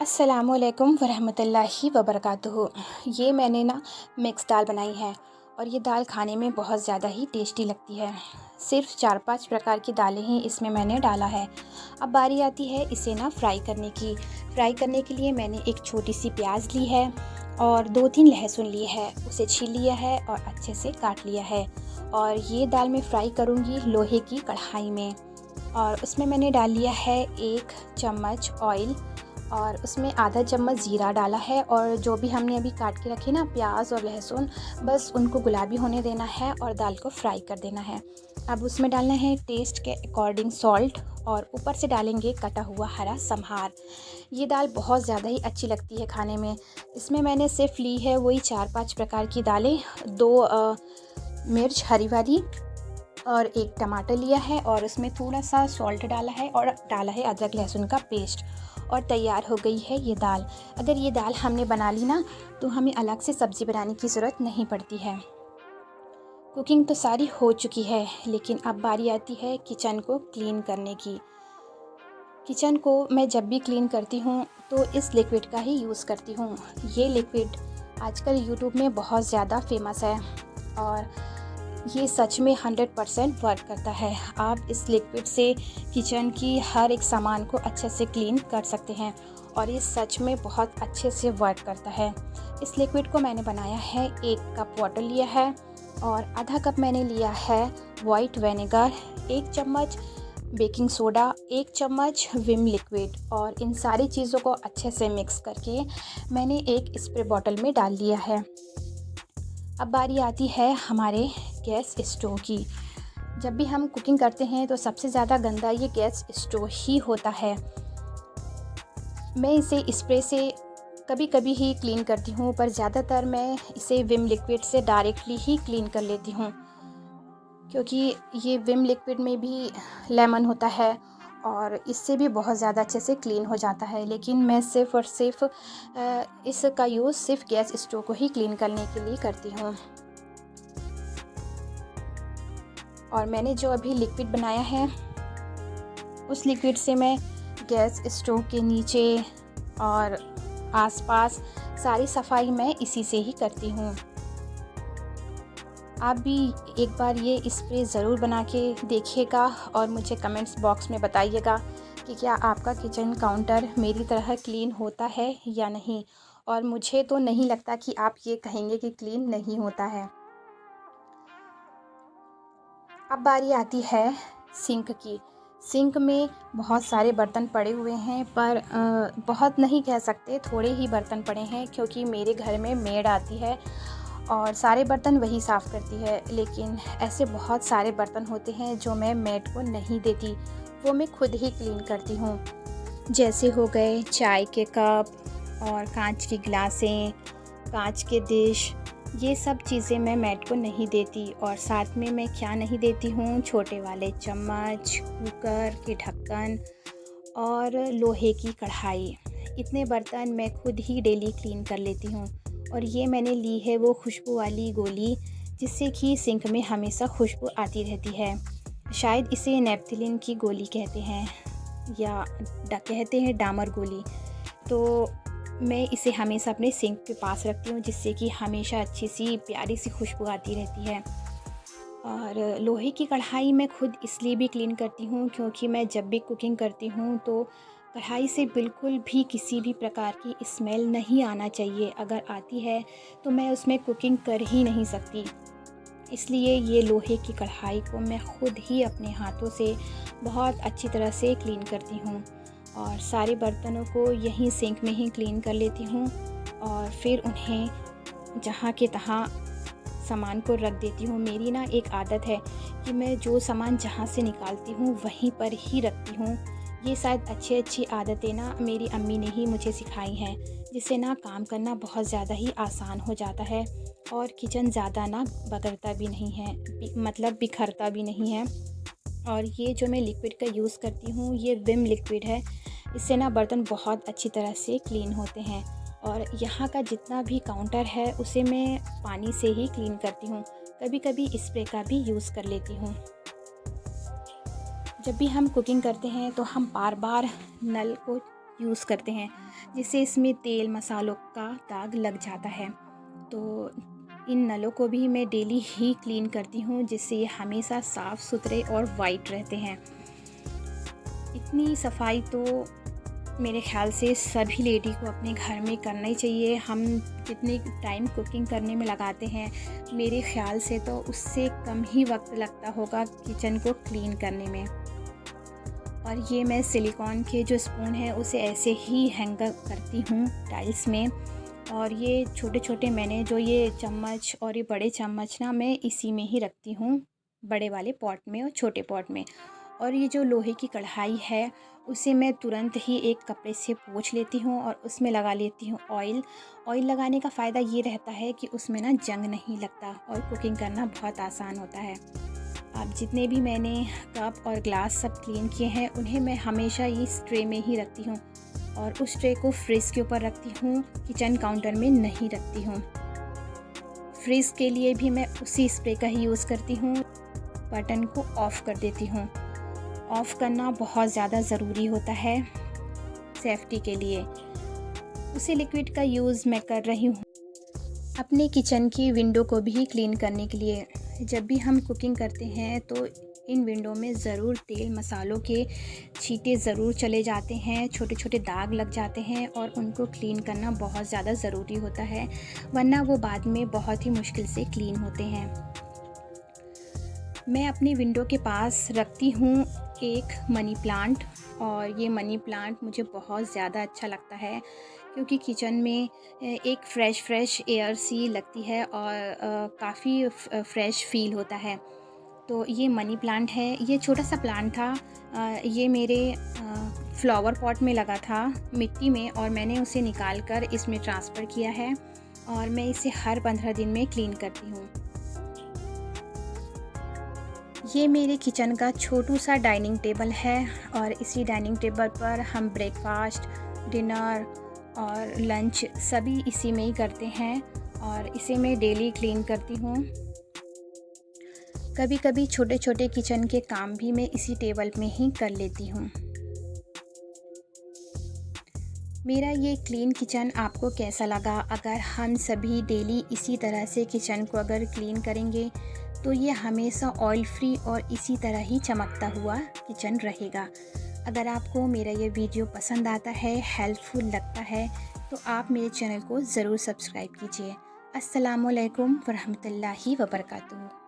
अस्सलामुअलैकुम वरहमतुल्लाहि वबरकातुहू। ये मैंने ना मिक्स दाल बनाई है और ये दाल खाने में बहुत ज़्यादा ही टेस्टी लगती है। सिर्फ 4-5 प्रकार की दालें ही इसमें मैंने डाला है। अब बारी आती है इसे ना फ्राई करने की। फ्राई करने के लिए मैंने एक छोटी सी प्याज ली है और 2-3 लहसुन लिए है, उसे छील लिया है और अच्छे से काट लिया है। और ये दाल मैं फ्राई करूँगी लोहे की कढ़ाई में और उसमें मैंने डाल लिया है 1 चम्मच ऑयल और उसमें आधा चम्मच ज़ीरा डाला है। और जो भी हमने अभी काट के रखे ना प्याज और लहसुन, बस उनको गुलाबी होने देना है और दाल को फ्राई कर देना है। अब उसमें डालना है टेस्ट के अकॉर्डिंग सॉल्ट और ऊपर से डालेंगे कटा हुआ हरा संभार। ये दाल बहुत ज़्यादा ही अच्छी लगती है खाने में। इसमें मैंने सिर्फ ली है वही 4-5 प्रकार की दालें, 2 मिर्च हरी वाली और 1 टमाटर लिया है और उसमें थोड़ा सा सॉल्ट डाला है और डाला है अदरक लहसुन का पेस्ट और तैयार हो गई है ये दाल। अगर ये दाल हमने बना ली ना तो हमें अलग से सब्ज़ी बनाने की ज़रूरत नहीं पड़ती है। कुकिंग तो सारी हो चुकी है, लेकिन अब बारी आती है किचन को क्लीन करने की। किचन को मैं जब भी क्लीन करती हूँ तो इस लिक्विड का ही यूज़ करती हूँ। ये लिक्विड आजकल यूट्यूब में बहुत ज़्यादा फेमस है और ये सच में 100% वर्क करता है। आप इस लिक्विड से किचन की हर एक सामान को अच्छे से क्लीन कर सकते हैं और ये सच में बहुत अच्छे से वर्क करता है। इस लिक्विड को मैंने बनाया है, 1 कप वाटर लिया है और आधा कप मैंने लिया है वाइट विनेगर, 1 चम्मच बेकिंग सोडा, 1 चम्मच विम लिक्विड और इन सारी चीज़ों को अच्छे से मिक्स करके मैंने एक स्प्रे बॉटल में डाल लिया है। अब बारी आती है हमारे गैस स्टोव की। जब भी हम कुकिंग करते हैं तो सबसे ज़्यादा गंदा ये गैस स्टोव ही होता है। मैं इसे स्प्रे से कभी कभी ही क्लीन करती हूँ, पर ज़्यादातर मैं इसे विम लिक्विड से डायरेक्टली ही क्लीन कर लेती हूँ, क्योंकि ये विम लिक्विड में भी लेमन होता है और इससे भी बहुत ज़्यादा अच्छे से क्लीन हो जाता है। लेकिन मैं सिर्फ़ और सिर्फ इसका यूज़ सिर्फ गैस स्टोव को ही क्लीन करने के लिए करती हूँ। और मैंने जो अभी लिक्विड बनाया है उस लिक्विड से मैं गैस स्टोव के नीचे और आसपास सारी सफाई मैं इसी से ही करती हूँ। आप भी एक बार ये स्प्रे ज़रूर बना के देखिएगा और मुझे कमेंट्स बॉक्स में बताइएगा कि क्या आपका किचन काउंटर मेरी तरह क्लीन होता है या नहीं। और मुझे तो नहीं लगता कि आप ये कहेंगे कि क्लीन नहीं होता है। अब बारी आती है सिंक की। सिंक में बहुत सारे बर्तन पड़े हुए हैं, पर बहुत नहीं कह सकते, थोड़े ही बर्तन पड़े हैं, क्योंकि मेरे घर में मेड आती है और सारे बर्तन वही साफ़ करती है। लेकिन ऐसे बहुत सारे बर्तन होते हैं जो मैं मेड को नहीं देती, वो मैं खुद ही क्लीन करती हूँ। जैसे हो गए चाय के कप और कांच की गिलासें, कांच के डिश, ये सब चीज़ें मैं मेड को नहीं देती। और साथ में मैं क्या नहीं देती हूँ, छोटे वाले चम्मच, कुकर के ढक्कन और लोहे की कढ़ाई। इतने बर्तन मैं खुद ही डेली क्लीन कर लेती हूँ। और ये मैंने ली है वो खुशबू वाली गोली, जिससे कि सिंक में हमेशा खुशबू आती रहती है। शायद इसे नेपथिलीन की गोली कहते हैं या कहते हैं डामर गोली। तो मैं इसे हमेशा अपने सिंक के पास रखती हूँ, जिससे कि हमेशा अच्छी सी प्यारी सी खुशबू आती रहती है। और लोहे की कढ़ाई मैं खुद इसलिए भी क्लीन करती हूँ, क्योंकि मैं जब भी कुकिंग करती हूँ तो कढ़ाई से बिल्कुल भी किसी भी प्रकार की स्मेल नहीं आना चाहिए। अगर आती है तो मैं उसमें कुकिंग कर ही नहीं सकती। इसलिए ये लोहे की कढ़ाई को मैं खुद ही अपने हाथों से बहुत अच्छी तरह से क्लीन करती हूँ और सारे बर्तनों को यहीं सिंक में ही क्लीन कर लेती हूँ और फिर उन्हें जहाँ के तहाँ सामान को रख देती हूँ। मेरी ना एक आदत है कि मैं जो सामान जहाँ से निकालती हूँ वहीं पर ही रखती हूँ। ये शायद अच्छी आदतें ना मेरी अम्मी ने ही मुझे सिखाई हैं, जिससे ना काम करना बहुत ज़्यादा ही आसान हो जाता है और किचन ज़्यादा ना बगड़ता भी नहीं है, मतलब बिखरता भी नहीं है। और ये जो मैं लिक्विड का यूज़ करती हूँ ये विम लिक्विड है। इससे ना बर्तन बहुत अच्छी तरह से क्लीन होते हैं। और यहाँ का जितना भी काउंटर है उसे मैं पानी से ही क्लीन करती हूँ, कभी कभी स्प्रे का भी यूज़ कर लेती हूँ। जब भी हम कुकिंग करते हैं तो हम बार बार नल को यूज़ करते हैं, जिससे इसमें तेल मसालों का दाग लग जाता है। तो इन नलों को भी मैं डेली ही क्लीन करती हूँ, जिससे ये हमेशा साफ़ सुथरे और वाइट रहते हैं। इतनी सफाई तो मेरे ख़्याल से सभी लेडी को अपने घर में करना ही चाहिए। हम जितने टाइम कुकिंग करने में लगाते हैं, मेरे ख़्याल से तो उससे कम ही वक्त लगता होगा किचन को क्लीन करने में। और ये मैं सिलिकॉन के जो स्पून है उसे ऐसे ही हैंग करती हूँ टाइल्स में। और ये छोटे छोटे मैंने जो ये चम्मच और ये बड़े चम्मच ना मैं इसी में ही रखती हूँ, बड़े वाले पॉट में और छोटे पॉट में। और ये जो लोहे की कढ़ाई है उसे मैं तुरंत ही एक कपड़े से पोंछ लेती हूँ और उसमें लगा लेती हूँ ऑयल। ऑयल लगाने का फ़ायदा ये रहता है कि उसमें ना जंग नहीं लगता और कुकिंग करना बहुत आसान होता है। अब जितने भी मैंने कप और ग्लास सब क्लीन किए हैं उन्हें मैं हमेशा इस ट्रे में ही रखती हूँ और उस ट्रे को फ्रिज के ऊपर रखती हूँ, किचन काउंटर में नहीं रखती हूँ। फ्रिज के लिए भी मैं उसी स्प्रे का ही यूज़ करती हूँ। बटन को ऑफ़ कर देती हूँ। ऑफ़ करना बहुत ज़्यादा ज़रूरी होता है सेफ्टी के लिए। उसी लिक्विड का यूज़ मैं कर रही हूँ अपने किचन की विंडो को भी क्लीन करने के लिए। जब भी हम कुकिंग करते हैं तो इन विंडो में ज़रूर तेल मसालों के छींटे ज़रूर चले जाते हैं, छोटे छोटे दाग लग जाते हैं और उनको क्लीन करना बहुत ज़्यादा ज़रूरी होता है, वरना वो बाद में बहुत ही मुश्किल से क्लीन होते हैं। मैं अपनी विंडो के पास रखती हूँ एक मनी प्लांट, और ये मनी प्लांट मुझे बहुत ज़्यादा अच्छा लगता है क्योंकि किचन में एक फ़्रेश एयर सी लगती है और काफ़ी फ्रेश फ़ील होता है। तो ये मनी प्लांट है, ये छोटा सा प्लांट था। ये मेरे फ्लावर पॉट में लगा था मिट्टी में और मैंने उसे निकाल कर इसमें ट्रांसफ़र किया है और मैं इसे हर 15 दिन में क्लीन करती हूँ। ये मेरे किचन का छोटू सा डाइनिंग टेबल है और इसी डाइनिंग टेबल पर हम ब्रेकफास्ट, डिनर और लंच सभी इसी में ही करते हैं और इसे मैं डेली क्लीन करती हूँ। कभी कभी छोटे छोटे किचन के काम भी मैं इसी टेबल में ही कर लेती हूँ। मेरा ये क्लीन किचन आपको कैसा लगा? अगर हम सभी डेली इसी तरह से किचन को अगर क्लीन करेंगे तो ये हमेशा ऑयल फ्री और इसी तरह ही चमकता हुआ किचन रहेगा। अगर आपको मेरा ये वीडियो पसंद आता है, हेल्पफुल लगता है, तो आप मेरे चैनल को ज़रूर सब्सक्राइब कीजिए। अस्सलामुअलैकुम वरहमतुल्लाहि वबरकातुहू।